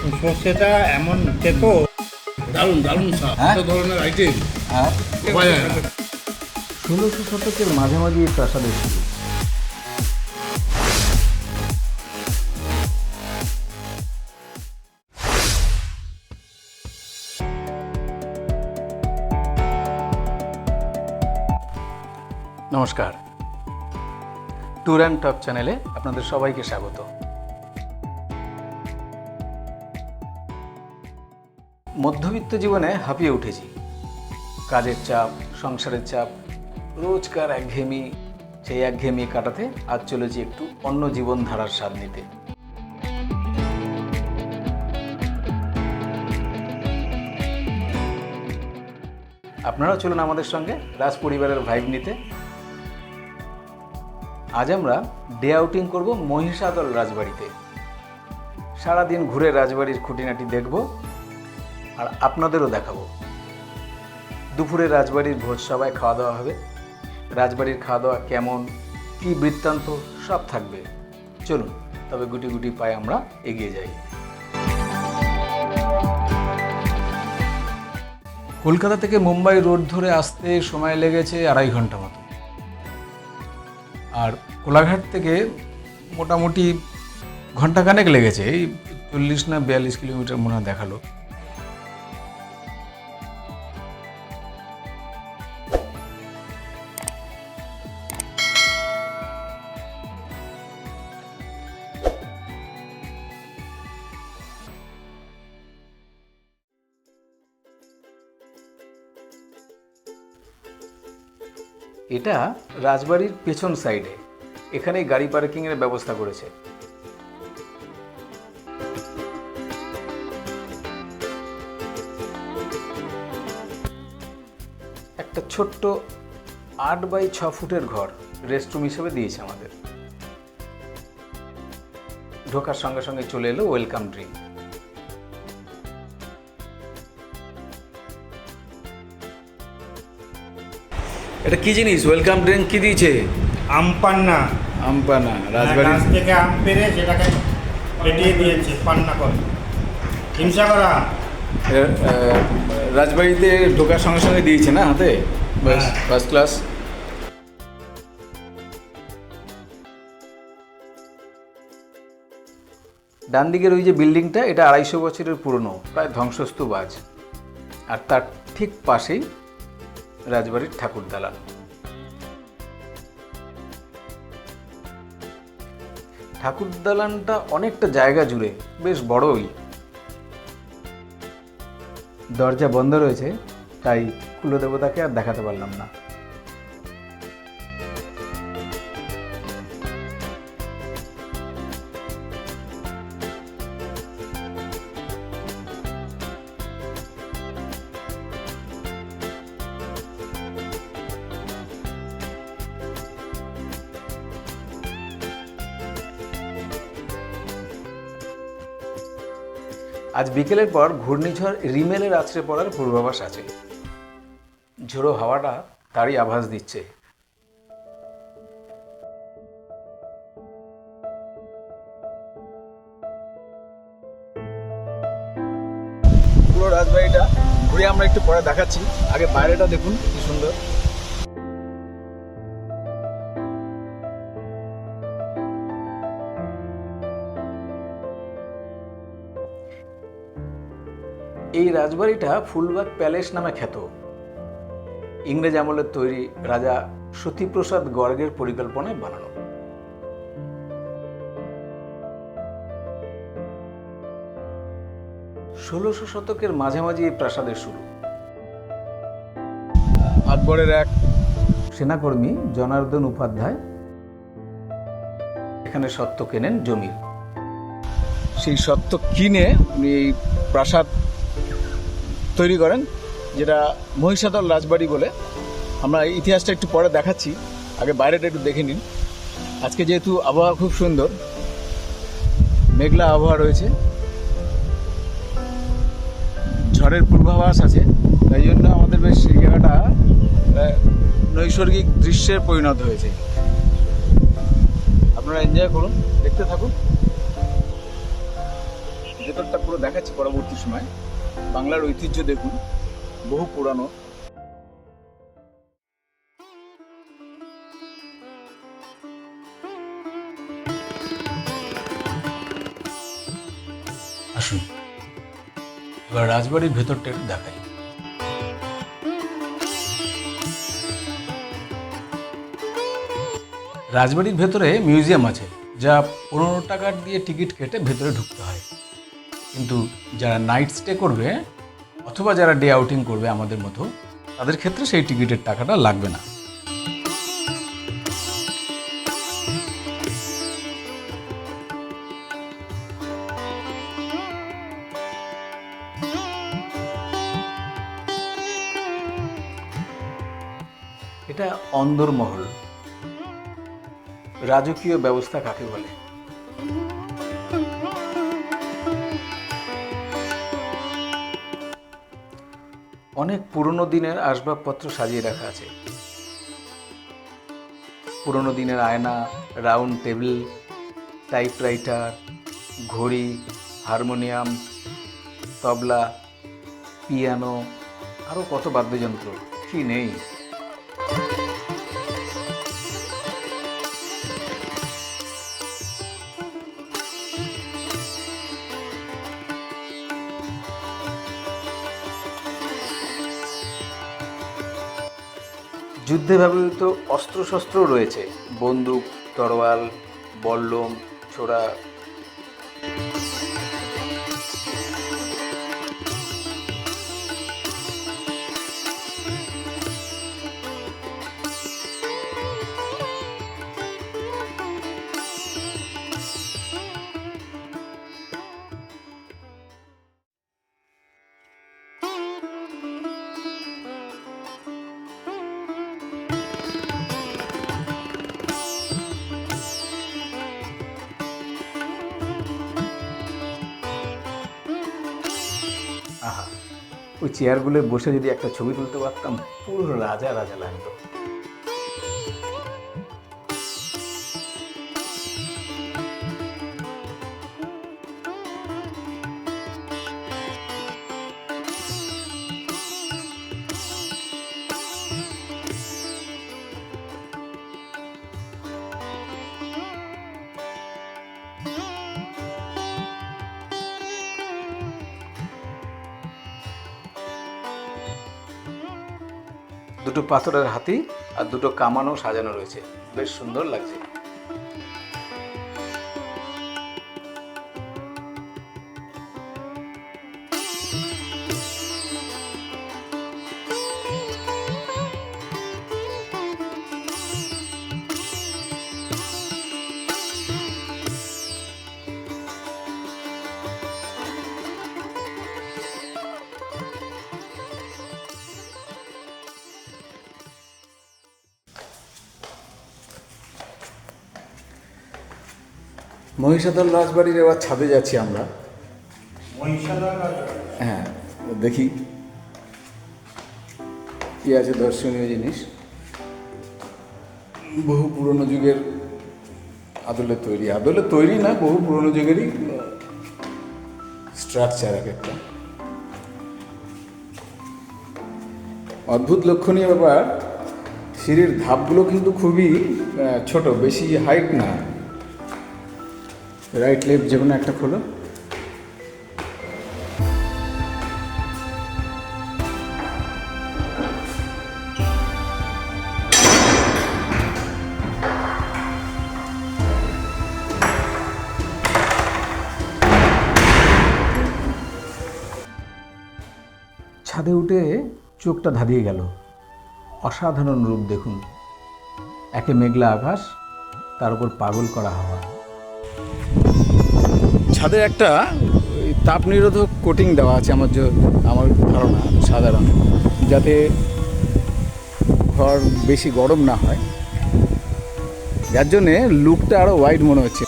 সর্ষেটা এমন খেত দারুণ দারুণ স্বাদ, হ্যাঁ? এত ধরনের আইটেম হ্যাঁ, পাওয়া যায় না। 1600 শতকের মাঝামাঝি এই প্রাসাদের শুরু। নমস্কার, ট্যুর অ্যান্ড টক চ্যানেলে আপনাদের সবাইকে স্বাগত। মধ্যবিত্ত জীবনে হাঁপিয়ে উঠেছি। কাজের চাপ, সংসারের চাপ, রোজকার একঘেয়েমি, সেই একঘেয়েমি কাটাতে আজ চলেছি একটু অন্য জীবনধারার স্বাদ নিতে। আপনারাও চলুন আমাদের সঙ্গে রাজ পরিবারের ভাইব নিতে। আজ আমরা ডে আউটিং করব মহিষাদল রাজবাড়িতে। সারাদিন ঘুরে রাজবাড়ির খুঁটিনাটি দেখব আর আপনাদেরও দেখাবো। দুপুরে রাজবাড়ির ভোজসভায় খাওয়া দাওয়া হবে। রাজবাড়ির খাওয়া দাওয়া কেমন, কী বৃত্তান্ত সব থাকবে। চলুন তবে গুটি গুটি পায়ে আমরা এগিয়ে যাই। কলকাতা থেকে মুম্বাই রোড ধরে আসতে সময় লেগেছে 2.5 ঘন্টা মতো। আর কোলাঘাট থেকে মোটামুটি ঘন্টাখানেক লেগেছে। এই 40 না 42 কিলোমিটার মনে হয় দেখালো। এটা রাজবাড়ির পেছন সাইডে, এখানেই গাড়ি পার্কিংয়ের ব্যবস্থা করেছে। একটা ছোট্ট 8x6 ফুটের ঘর রেস্টরুম হিসেবে দিয়েছে আমাদের। ঢোকার সঙ্গে সঙ্গে চলে এলো ওয়েলকাম ড্রিঙ্ক। এটা কি জিনিস? ওয়েলকাম ড্রিঙ্ক কি দিয়েছে? আমপান্না, আমপানা গাছ থেকে আম পেড়ে সেটাকে পেটিয়ে দিয়েছে পান্না করে। হিংসা করা। রাজবাড়িতে ঢোকার সঙ্গে সঙ্গে দিয়েছে না হাতে, বাস ফার্স্ট ক্লাস। ডান দিকের ওই যে বিল্ডিংটা, এটা 250 বছরের পুরনো, প্রায় ধ্বংসস্তূপ আজ। আর তার ঠিক পাশেই রাজবাড়ির ঠাকুর দালান। ঠাকুর দালানটা অনেকটা জায়গা জুড়ে, বেশ বড়ই। দরজা বন্ধ রয়েছে, তাই কুলদেবতাকে আর দেখাতে পারলাম না। আজ বিকেলের পর ঘূর্ণিঝড় রিমেলের আছড়ে পড়ার পূর্বাভাস আছে। ঝোড়ো হাওয়াটা তারই আভাস দিচ্ছে। পুরো রাজবাড়িটা ঘুরে আমরা একটু পরে দেখাচ্ছি। আগে বাইরেটা দেখুন কি সুন্দর। এই রাজবাড়িটা ফুলবাগ প্যালেস নামে খ্যাত। ইংরেজ আমলের তৈরি, রাজা সতীপ্রসাদ গর্গের পরিকল্পনায় বানানো। ষোলোশো শতকের মাঝামাঝি এই প্রাসাদের শুরু। আকবরের এক সেনাকর্মী জনার্দন উপাধ্যায় এখানে স্বত্ব কেনেন জমির। সেই স্বত্ব কিনে উনি এই প্রাসাদ তৈরি করেন, যেটা মহিষাদল রাজবাড়ি বলে। আমরা ইতিহাসটা একটু পরে দেখাচ্ছি, আগে বাইরেটা একটু দেখে নিন। আজকে যেহেতু আবহাওয়া খুব সুন্দর, মেঘলা আবহাওয়া রয়েছে, ঝড়ের পূর্বাভাস আছে, তাই জন্য আমাদের বেশ এই জায়গাটা নৈসর্গিক দৃশ্যের পরিণত হয়েছে। আপনারা এনজয় করুন, দেখতে থাকুন। ভেতরটা পুরো দেখাচ্ছি পরবর্তী সময়। বাংলার ঐতিহ্য দেখুন, বহু পুরানো। আসুন এবার রাজবাড়ির ভেতরটা একটু দেখাই। রাজবাড়ির ভেতরে মিউজিয়াম আছে, যা 15 টাকা দিয়ে টিকিট কেটে ভেতরে ঢুকতে হয়। কিন্তু যারা নাইট স্টে করবে অথবা যারা ডে আউটিং করবে আমাদের মতো, তাদের ক্ষেত্রে সেই টিকিটের টাকাটা লাগবে না। এটা অন্দরমহল। রাজকীয় ব্যবস্থা কাকে বলে? অনেক পুরনো দিনের আসবাবপত্র সাজিয়ে রাখা আছে। পুরনো দিনের আয়না, রাউন্ড টেবিল, টাইপরাইটার, ঘড়ি, হারমোনিয়াম, তবলা, পিয়ানো, আরও কত বাদ্যযন্ত্র কি নেই। যুদ্ধে ব্যবহৃত অস্ত্রশস্ত্রও রয়েছে, বন্দুক, তরোয়াল, বল্লম, ছোরা। আহা, ওই চেয়ারগুলোয় বসে যদি একটা ছবি তুলতে পারতাম, পুরো রাজা রাজা লাগতো। দুটো পাথরের হাতি আর দুটো কামানও সাজানো রয়েছে, বেশ সুন্দর লাগছে। মহিষাদল রাজবাড়ির এবার ছাদে যাচ্ছি আমরা। মহিষাদল রাজবাড়ি। হ্যাঁ, দেখি কি আছে দর্শনীয় জিনিস। বহু পুরনো যুগের আদলে তৈরি না, বহু পুরনো যুগেরই স্ট্রাকচার এক একটা। অদ্ভুত লক্ষণীয় ব্যাপার, সিঁড়ির ধাপগুলো কিন্তু খুবই ছোট, বেশি হাইট না। রাইট লেফট যে কোনো একটা খোলো। ছাদে উঠে চোখটা ধাঁধিয়ে গেল। অসাধারণ রূপ দেখুন, একে মেঘলা আকাশ, তার উপর পাগল করা হাওয়া। ছাদে একটা তাপ নিরোধক কোটিং দেওয়া আছে আমার ধারণা, সাধারণ, যাতে ঘর বেশি গরম না হয়, যার জন্যে লুকটা আরও ওয়াইড মনে হচ্ছে।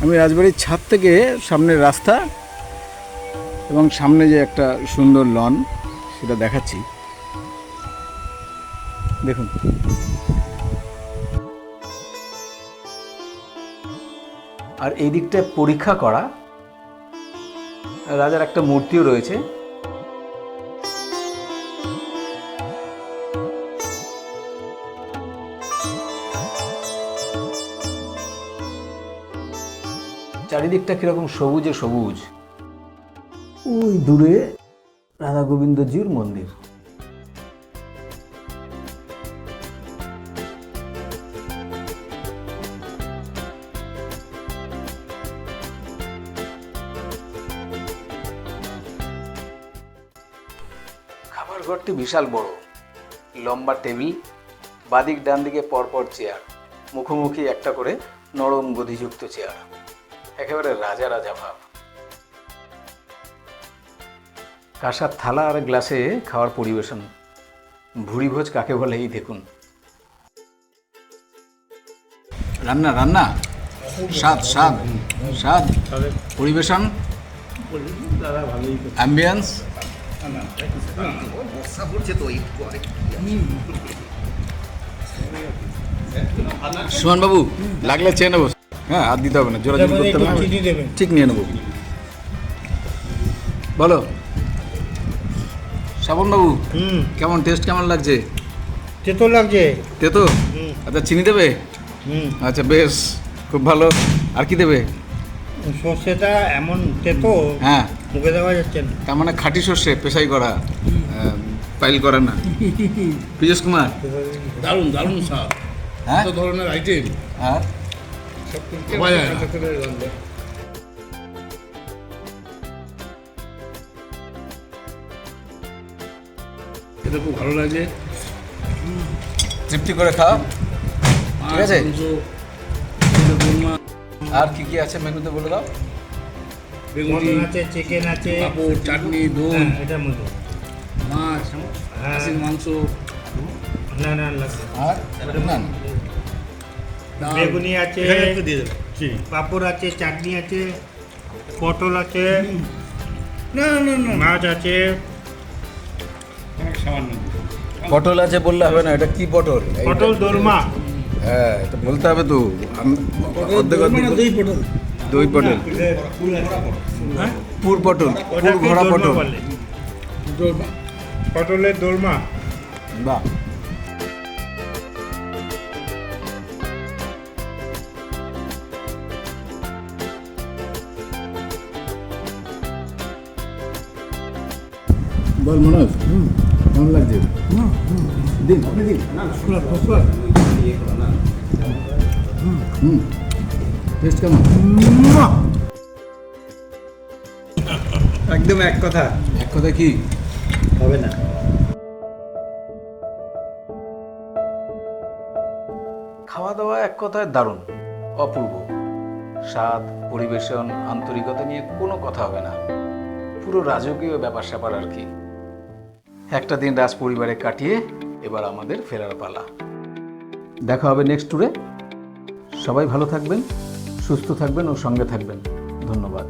আমি রাজবাড়ির ছাদ থেকে সামনের রাস্তা এবং সামনে যে একটা সুন্দর লন সেটা দেখাচ্ছি। দেখুন, আর এই দিকটায় পরীক্ষা করা রাজার একটা মূর্তিও রয়েছে। চারিদিকটা কিরকম সবুজে সবুজ। ওই দূরে রাধা গোবিন্দজির মন্দির। খাবার ঘরটি বিশাল বড়, লম্বা টেবিল, বাদিক ডান দিকে পরপর চেয়ার, মুখোমুখি একটা করে নরম গদিযুক্ত চেয়ার, একেবারে রাজা রাজা ভাব। কাঁসার থালা আর গ্লাসে খাওয়ার পরিবেশন। ভুরিভোজ কাকে বলে এই দেখুন। রান্না রান্না স্বাদ স্বাদ স্বাদ, পরিবেশন, অ্যাম্বিয়েন্স। সুমন বাবু, লাগলে চেয়ে নেবো। হ্যাঁ, আর দিতে হবে না, জোরাজোরি করতে হবে না, ঠিক নিয়ে নেবো। বলো শ্রাবণ বাবু, কেমন টেস্ট কেমন লাগছে? তেতো লাগছে। তেতো? আচ্ছা, চিনি দেবে? আচ্ছা, বেশ, খুব ভালো। আর কি দেবে? সর্ষেটা এমন তেতো, হ্যাঁ, মুখে দেওয়া যাচ্ছে না। তার মানে খাঁটি সর্ষে, পেশাই করা, পাইল করা না। পীযুষ কুমার, দারুণ দারুণ স্বাদ। হ্যাঁ, কত ধরনের আইটেম। আর ভাবা যায় না। এটা খুব ভালো লাগে। তৃপ্তি করে খাও, ঠিক আছে? মাংস, এটা দোলমা, আর কি কি আছে মেনুতে বলে দাও। বেগুনি, মটন আছে, চিকেন আছে, পাঁপড়, চাটনি, দই, হ্যাঁ, এটার মধ্যে। মাছ, হ্যাঁ। খাসির মাংস, না না লাগবে। আর না, ডাল। বেগুনি আছে, এখানে একটু দিয়ে দেবে। পাঁপড় আছে, চাটনি আছে, পটল আছে, না না না, মাছ আছে। সামান্য। পটল আছে বললে হবে না, এটা কি পটল? পটল দোরমা। হ্যাঁ, এটা বলতে হবে তো। অর্ধেক অর্ধেক দই পটল। দই পটল, হ্যাঁ, পুর পটল, পুর ওটাকে ভরা দোরমা পটল। বলে। পটলের দোরমা। বাহ, বল মনোজ, কেমন লাগছে? দিন, আপনি দিন। টেস্ট কেমন? একদম এক কথা। এক কথা কি হবে না। খাওয়া দাওয়া এক কথায় দারুণ, অপূর্ব। স্বাদ, পরিবেশন, আন্তরিকতা নিয়ে কোনো কথা হবে না। পুরো রাজকীয় ব্যাপার স্যাপার আর কি। একটা দিন রাজ পরিবারে কাটিয়ে এবার আমাদের ফেরার পালা। দেখা হবে নেক্সট ট্যুরে। সবাই ভালো থাকবেন, সুস্থ থাকবেন ও সঙ্গে থাকবেন। ধন্যবাদ।